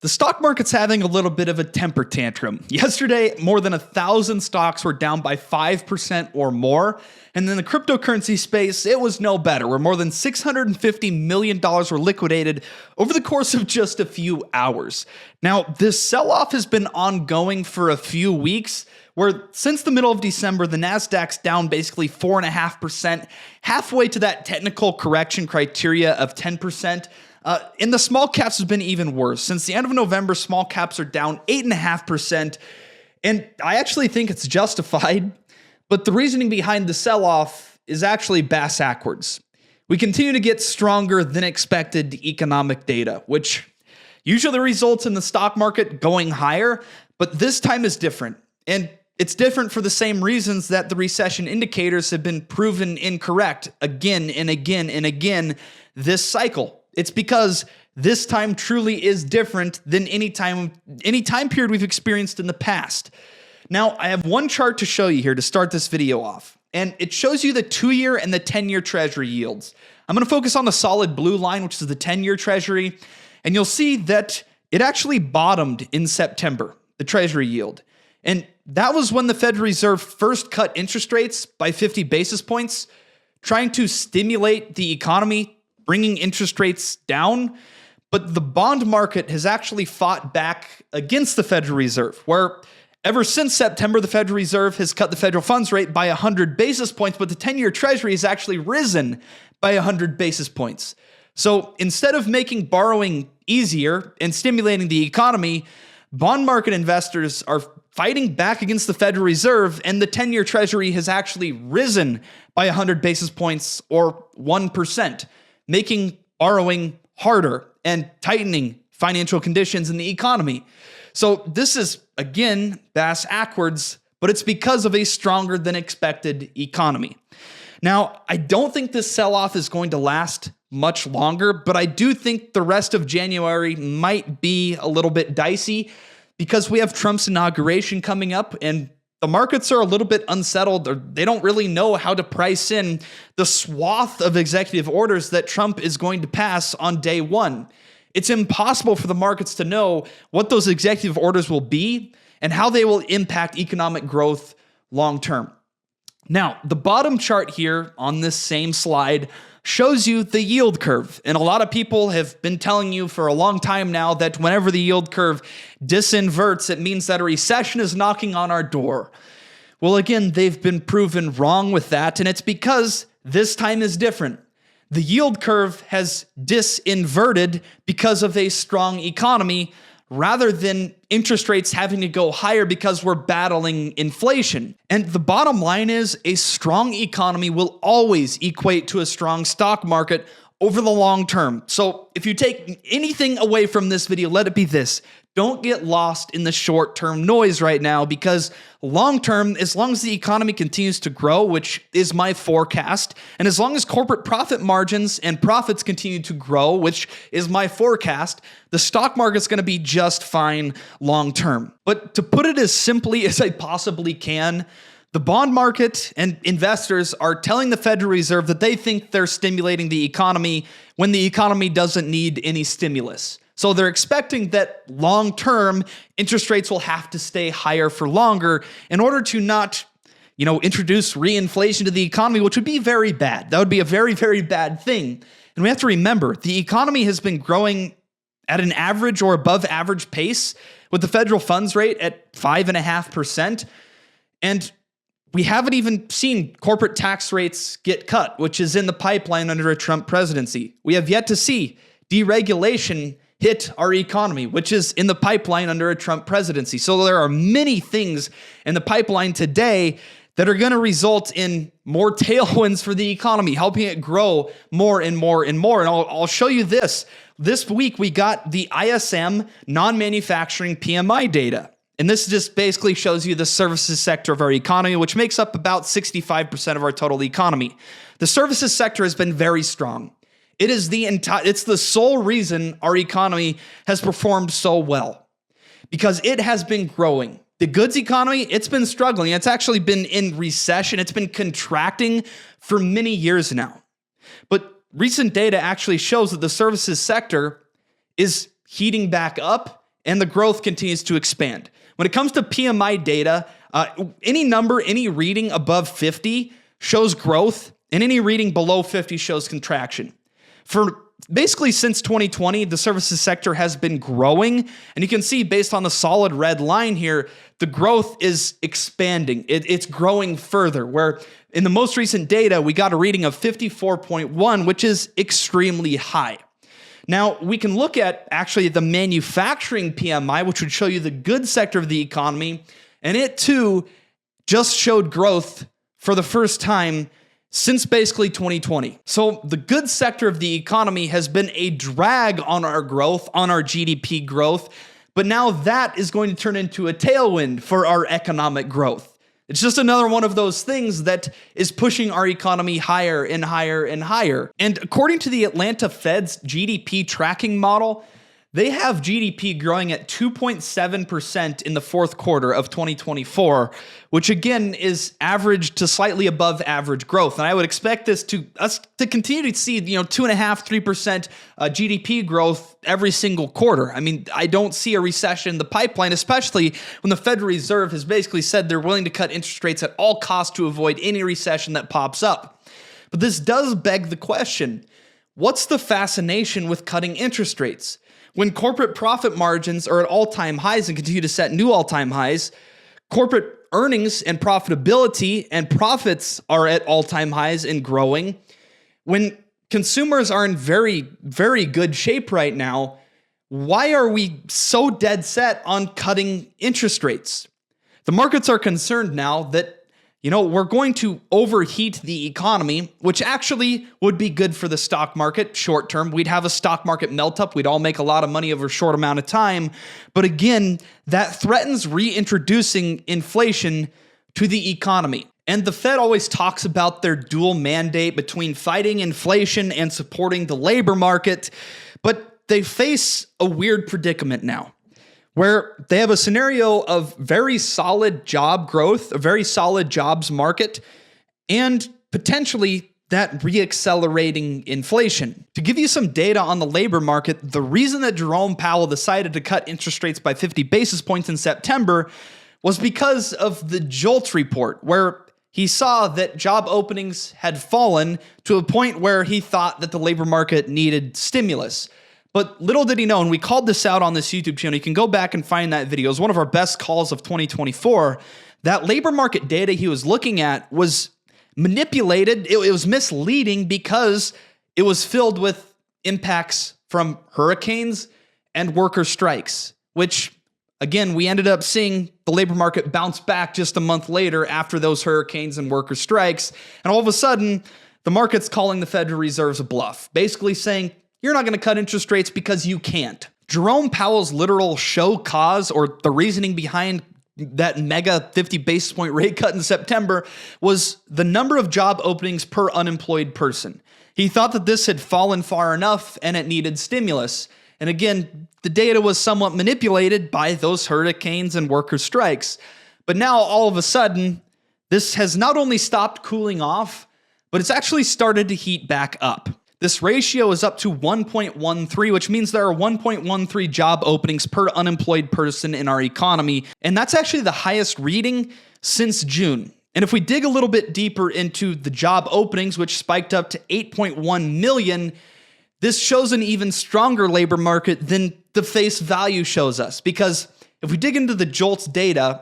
The stock market's having a little bit of a temper tantrum. Yesterday, more than 1,000 stocks were down by 5% or more. And in the cryptocurrency space, it was no better, where more than $650 million were liquidated over the course of just a few hours. Now, this sell-off has been ongoing for a few weeks, where since the middle of December, the Nasdaq's down basically 4.5%, halfway to that technical correction criteria of 10%. In the small caps has been even worse. Since the end of November, small caps are down 8.5%. And I actually think it's justified. But the reasoning behind the sell-off is actually backwards. We continue to get stronger than expected economic data, which usually results in the stock market going higher. But this time is different. And it's different for the same reasons that the recession indicators have been proven incorrect again and again and again this cycle. It's because this time truly is different than any time period we've experienced in the past. Now, I have one chart to show you here to start this video off, and it shows you the 2-year and the 10-year treasury yields. I'm going to focus on the solid blue line, which is the 10-year treasury, and you'll see that it actually bottomed in September, the treasury yield. And that was when the Federal Reserve first cut interest rates by 50 basis points, trying to stimulate the economy, bringing interest rates down. But the bond market has actually fought back against the Federal Reserve, where ever since September, the Federal Reserve has cut the federal funds rate by 100 basis points, but the 10-year treasury has actually risen by 100 basis points. So instead of making borrowing easier and stimulating the economy, bond market investors are fighting back against the Federal Reserve, and the 10-year treasury has actually risen by 100 basis points or 1%. Making borrowing harder and tightening financial conditions in the economy. So this is, again, backwards, but it's because of a stronger than expected economy. Now, I don't think this sell-off is going to last much longer, but I do think the rest of January might be a little bit dicey because we have Trump's inauguration coming up, and the markets are a little bit unsettled, or they don't really know how to price in the swath of executive orders that Trump is going to pass on day one. It's impossible for the markets to know what those executive orders will be and how they will impact economic growth long term. Now, the bottom chart here on this same slide shows you the yield curve. And a lot of people have been telling you for a long time now that whenever the yield curve disinverts, it means that a recession is knocking on our door. Well, again, they've been proven wrong with that, and it's because this time is different. The yield curve has disinverted because of a strong economy, rather than interest rates having to go higher because we're battling inflation. And the bottom line is a strong economy will always equate to a strong stock market over the long term. So if you take anything away from this video, let it be this. Don't get lost in the short-term noise right now, because long-term, as long as the economy continues to grow, which is my forecast, and as long as corporate profit margins and profits continue to grow, which is my forecast, the stock market's going to be just fine long-term. But to put it as simply as I possibly can, the bond market and investors are telling the Federal Reserve that they think they're stimulating the economy when the economy doesn't need any stimulus. So they're expecting that long-term interest rates will have to stay higher for longer in order to not, introduce reinflation to the economy, which would be very bad. That would be a very, very bad thing. And we have to remember, the economy has been growing at an average or above average pace with the federal funds rate at 5.5%. And we haven't even seen corporate tax rates get cut, which is in the pipeline under a Trump presidency. We have yet to see deregulation hit our economy, which is in the pipeline under a Trump presidency. So there are many things in the pipeline today that are going to result in more tailwinds for the economy, helping it grow more and more and more. And I'll show you this. This week, we got the ISM non-manufacturing PMI data. And this just basically shows you the services sector of our economy, which makes up about 65% of our total economy. The services sector has been very strong. It's the sole reason our economy has performed so well, because it has been growing. The goods economy, it's been struggling. It's actually been in recession. It's been contracting for many years now. But recent data actually shows that the services sector is heating back up and the growth continues to expand. When it comes to PMI data, any number, any reading above 50 shows growth, and any reading below 50 shows contraction. For basically since 2020, the services sector has been growing, and you can see based on the solid red line here, the growth is expanding. It's growing further, where in the most recent data, we got a reading of 54.1, which is extremely high. Now, we can look at actually the manufacturing PMI, which would show you the good sector of the economy, and it too just showed growth for the first time since basically 2020. So the good sector of the economy has been a drag on our growth, on our GDP growth, but now that is going to turn into a tailwind for our economic growth. It's just another one of those things that is pushing our economy higher and higher and higher. And according to the Atlanta Fed's GDP tracking model, they have GDP growing at 2.7% in the fourth quarter of 2024, which again is average to slightly above average growth. And I would expect us to continue to see, 2.5-3% GDP growth every single quarter. I mean, I don't see a recession in the pipeline, especially when the Federal Reserve has basically said they're willing to cut interest rates at all costs to avoid any recession that pops up. But this does beg the question, what's the fascination with cutting interest rates? When corporate profit margins are at all-time highs and continue to set new all-time highs, corporate earnings and profitability and profits are at all-time highs and growing. When consumers are in very, very good shape right now, why are we so dead set on cutting interest rates? The markets are concerned now that we're going to overheat the economy, which actually would be good for the stock market short term. We'd have a stock market melt up. We'd all make a lot of money over a short amount of time. But again, that threatens reintroducing inflation to the economy. And the Fed always talks about their dual mandate between fighting inflation and supporting the labor market. But they face a weird predicament now, where they have a scenario of very solid job growth, a very solid jobs market, and potentially that reaccelerating inflation. To give you some data on the labor market, the reason that Jerome Powell decided to cut interest rates by 50 basis points in September was because of the JOLTS report, where he saw that job openings had fallen to a point where he thought that the labor market needed stimulus. But little did he know, and we called this out on this YouTube channel. You can go back and find that video. It was one of our best calls of 2024. That labor market data he was looking at was manipulated. It was misleading because it was filled with impacts from hurricanes and worker strikes, which, again, we ended up seeing the labor market bounce back just a month later after those hurricanes and worker strikes. And all of a sudden, the market's calling the Federal Reserve's a bluff, basically saying, you're not going to cut interest rates because you can't. Jerome Powell's literal show cause, or the reasoning behind that mega 50 basis point rate cut in September, was the number of job openings per unemployed person. He thought that this had fallen far enough and it needed stimulus. And again, the data was somewhat manipulated by those hurricanes and worker strikes. But now all of a sudden, this has not only stopped cooling off, but it's actually started to heat back up. This ratio is up to 1.13, which means there are 1.13 job openings per unemployed person in our economy. And that's actually the highest reading since June. And if we dig a little bit deeper into the job openings, which spiked up to 8.1 million, this shows an even stronger labor market than the face value shows us. Because if we dig into the JOLTS data,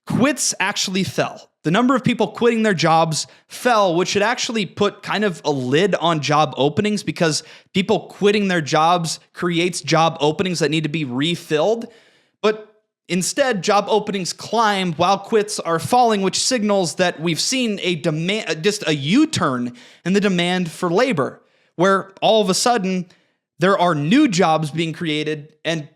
quits actually fell. The number of people quitting their jobs fell, which should actually put kind of a lid on job openings, because people quitting their jobs creates job openings that need to be refilled. But instead, job openings climb while quits are falling, which signals that we've seen a demand, just a U-turn in the demand for labor, where all of a sudden there are new jobs being created and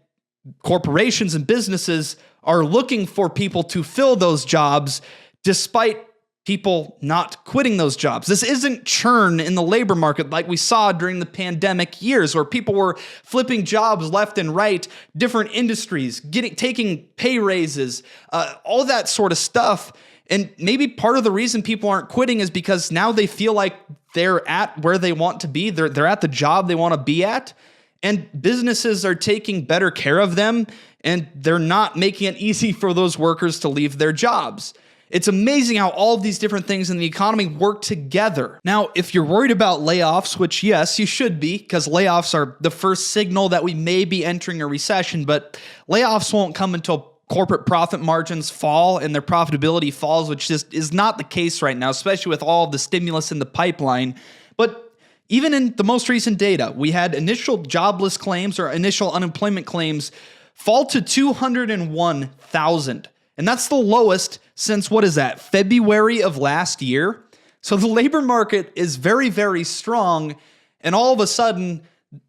corporations and businesses are looking for people to fill those jobs despite people not quitting those jobs. This isn't churn in the labor market like we saw during the pandemic years, where people were flipping jobs left and right, different industries, taking pay raises, all that sort of stuff. And maybe part of the reason people aren't quitting is because now they feel like they're at where they want to be. They're at the job they want to be at. And businesses are taking better care of them and they're not making it easy for those workers to leave their jobs. It's amazing how all of these different things in the economy work together. Now, if you're worried about layoffs, which yes, you should be, because layoffs are the first signal that we may be entering a recession, but layoffs won't come until corporate profit margins fall and their profitability falls, which just is not the case right now, especially with all the stimulus in the pipeline. But even in the most recent data, we had initial jobless claims or initial unemployment claims fall to 201,000. And that's the lowest since, what is that, February of last year? So the labor market is very, very strong. And all of a sudden,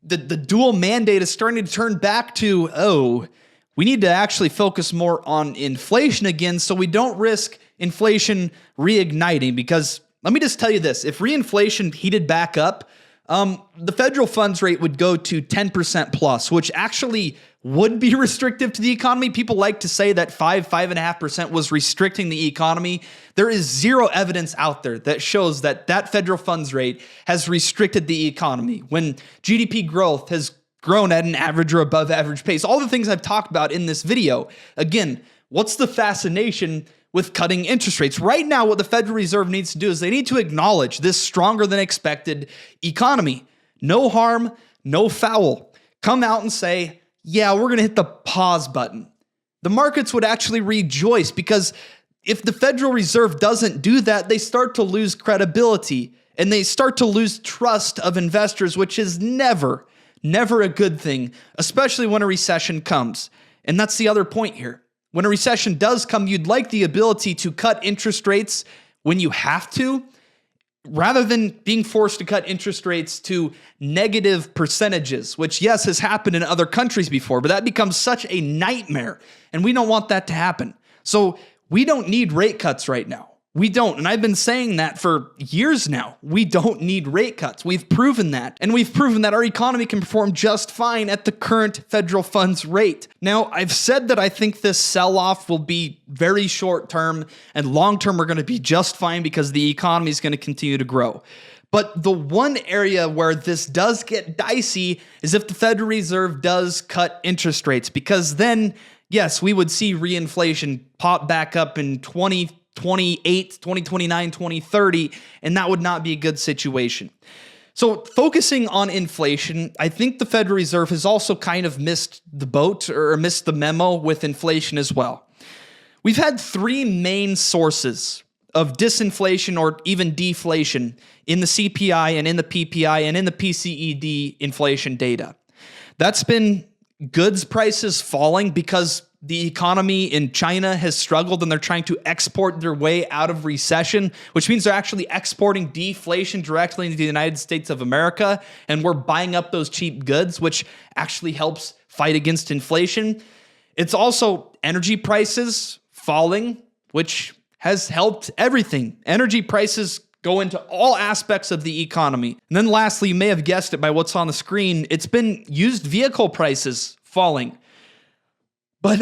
the dual mandate is starting to turn back to, oh, we need to actually focus more on inflation again so we don't risk inflation reigniting. Because let me just tell you this, if reinflation heated back up, the federal funds rate would go to 10% plus, which actually would be restrictive to the economy. People like to say that 5.5% was restricting the economy. There is zero evidence out there that shows that that federal funds rate has restricted the economy when GDP growth has grown at an average or above average pace. All the things I've talked about in this video. Again, what's the fascination with cutting interest rates? Right now, what the Federal Reserve needs to do is they need to acknowledge this stronger than expected economy. No harm, no foul. Come out and say, yeah, we're going to hit the pause button. The markets would actually rejoice because if the Federal Reserve doesn't do that, they start to lose credibility and they start to lose trust of investors, which is never a good thing, especially when a recession comes. And that's the other point here. When a recession does come, you'd like the ability to cut interest rates when you have to, rather than being forced to cut interest rates to negative percentages, which, yes, has happened in other countries before, but that becomes such a nightmare, and we don't want that to happen. So we don't need rate cuts right now. We don't, and I've been saying that for years now. We don't need rate cuts. We've proven that, and we've proven that our economy can perform just fine at the current federal funds rate. Now, I've said that I think this sell-off will be very short-term, and long-term we're going to be just fine because the economy is going to continue to grow. But the one area where this does get dicey is if the Federal Reserve does cut interest rates, because then, yes, we would see reinflation pop back up in 2028, 2029, 2030, and that would not be a good situation. So focusing on inflation, I think the Federal Reserve has also kind of missed the boat or missed the memo with inflation as well. We've had three main sources of disinflation or even deflation in the CPI and in the PPI and in the PCED inflation data. That's been goods prices falling because the economy in China has struggled and they're trying to export their way out of recession, which means they're actually exporting deflation directly into the United States of America, and we're buying up those cheap goods, which actually helps fight against inflation. It's also energy prices falling, which has helped everything. Energy prices go into all aspects of the economy. And then lastly, you may have guessed it by what's on the screen, it's been used vehicle prices falling. But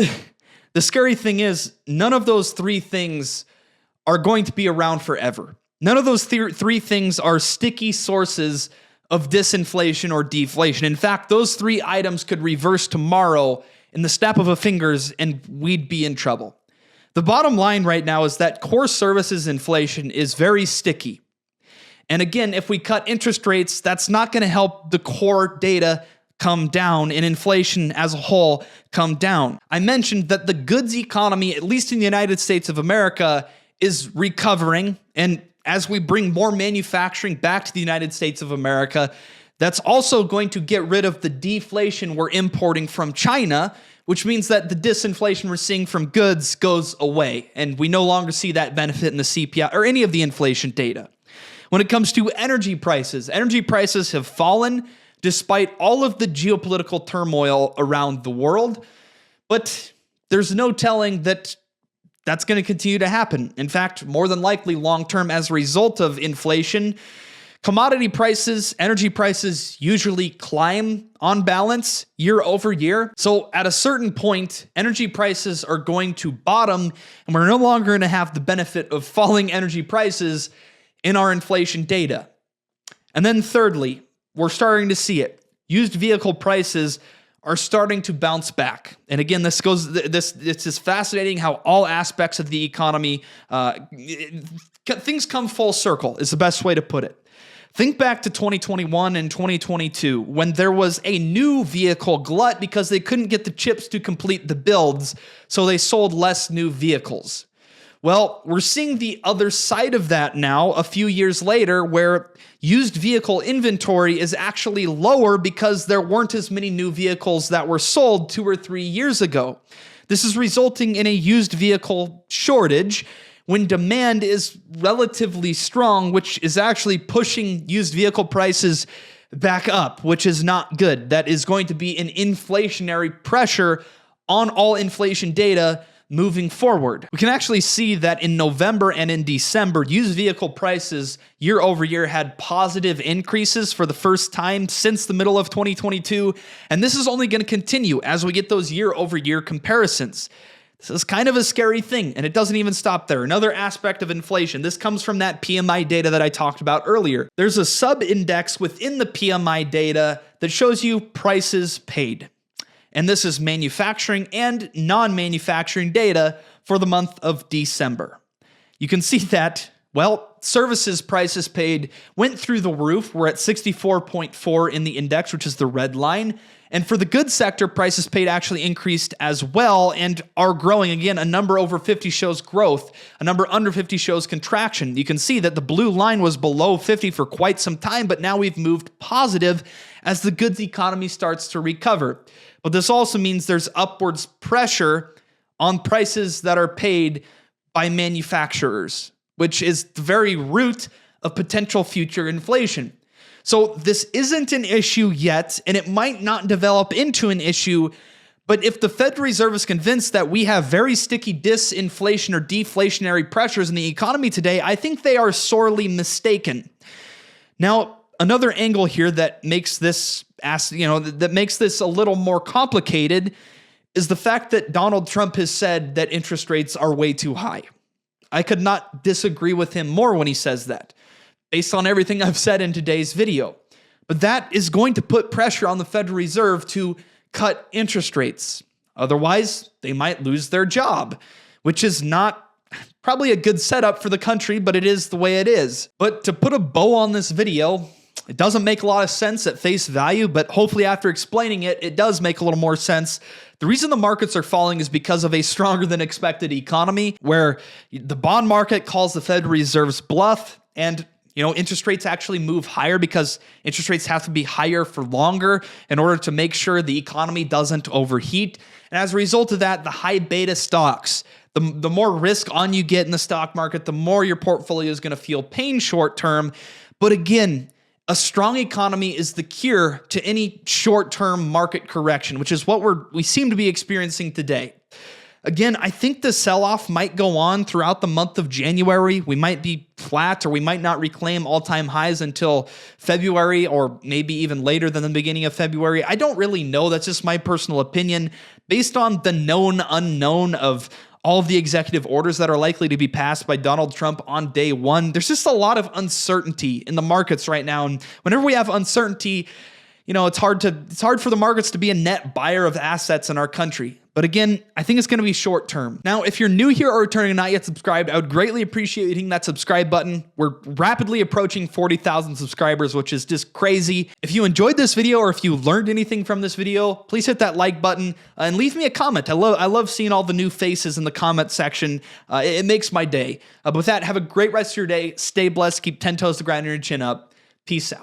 the scary thing is, none of those three things are going to be around forever. None of those three things are sticky sources of disinflation or deflation. In fact, those three items could reverse tomorrow in the snap of a fingers and we'd be in trouble. The bottom line right now is that core services inflation is very sticky. And again, if we cut interest rates, that's not going to help the core data come down and inflation as a whole come down. I mentioned that the goods economy, at least in the United States of America, is recovering. And as we bring more manufacturing back to the United States of America, that's also going to get rid of the deflation we're importing from China, which means that the disinflation we're seeing from goods goes away. And we no longer see that benefit in the CPI or any of the inflation data. When it comes to energy prices have fallen despite all of the geopolitical turmoil around the world, but there's no telling that that's going to continue to happen. In fact, more than likely long-term as a result of inflation, commodity prices, energy prices usually climb on balance year over year. So at a certain point, energy prices are going to bottom, and we're no longer going to have the benefit of falling energy prices in our inflation data. And then thirdly, we're starting to see it. Used vehicle prices are starting to bounce back. And again, it's just fascinating how all aspects of the economy, things come full circle is the best way to put it. Think back to 2021 and 2022 when there was a new vehicle glut because they couldn't get the chips to complete the builds, so they sold less new vehicles. Well, we're seeing the other side of that now a few years later where used vehicle inventory is actually lower because there weren't as many new vehicles that were sold 2 or 3 years ago. This is resulting in a used vehicle shortage when demand is relatively strong, which is actually pushing used vehicle prices back up, which is not good. That is going to be an inflationary pressure on all inflation data moving forward. We can actually see that in November and in December, used vehicle prices year over year had positive increases for the first time since the middle of 2022. And this is only going to continue as we get those year over year comparisons. This is kind of a scary thing, and it doesn't even stop there. Another aspect of inflation, this comes from that PMI data that I talked about earlier. There's a sub-index within the PMI data that shows you prices paid. And this is manufacturing and non-manufacturing data for the month of December. You can see that, well, services prices paid went through the roof. We're at 64.4 in the index, which is the red line. And for the goods sector, prices paid actually increased as well and are growing. Again, a number over 50 shows growth. A number under 50 shows contraction. You can see that the blue line was below 50 for quite some time, but now we've moved positive as the goods economy starts to recover. But this also means there's upwards pressure on prices that are paid by manufacturers, which is the very root of potential future inflation. So this isn't an issue yet, and it might not develop into an issue, but if the Federal Reserve is convinced that we have very sticky disinflation or deflationary pressures in the economy today, I think they are sorely mistaken. Now, another angle here that makes this a little more complicated is the fact that Donald Trump has said that interest rates are way too high. I could not disagree with him more when he says that, based on everything I've said in today's video. But that is going to put pressure on the Federal Reserve to cut interest rates. Otherwise, they might lose their job, which is not probably a good setup for the country, but it is the way it is. But to put a bow on this video, it doesn't make a lot of sense at face value, but hopefully after explaining it, it does make a little more sense. The reason the markets are falling is because of a stronger than expected economy, where the bond market calls the Federal Reserve's bluff, and interest rates actually move higher because interest rates have to be higher for longer in order to make sure the economy doesn't overheat. And as a result of that, the high beta stocks, the more risk on you get in the stock market, the more your portfolio is going to feel pain short term. But again, a strong economy is the cure to any short-term market correction, which is what we seem to be experiencing today. Again, I think the sell-off might go on throughout the month of January. We might be flat, or we might not reclaim all-time highs until February, or maybe even later than the beginning of February. I don't really know. That's just my personal opinion. Based on the known unknown of all of the executive orders that are likely to be passed by Donald Trump on day one, there's just a lot of uncertainty in the markets right now. And whenever we have uncertainty, it's hard for the markets to be a net buyer of assets in our country. But again, I think it's going to be short term. Now, if you're new here or returning and not yet subscribed, I would greatly appreciate hitting that subscribe button. We're rapidly approaching 40,000 subscribers, which is just crazy. If you enjoyed this video or if you learned anything from this video, please hit that like button and leave me a comment. I love seeing all the new faces in the comment section. It makes my day. But with that, have a great rest of your day. Stay blessed. Keep 10 toes to the ground and your chin up. Peace out.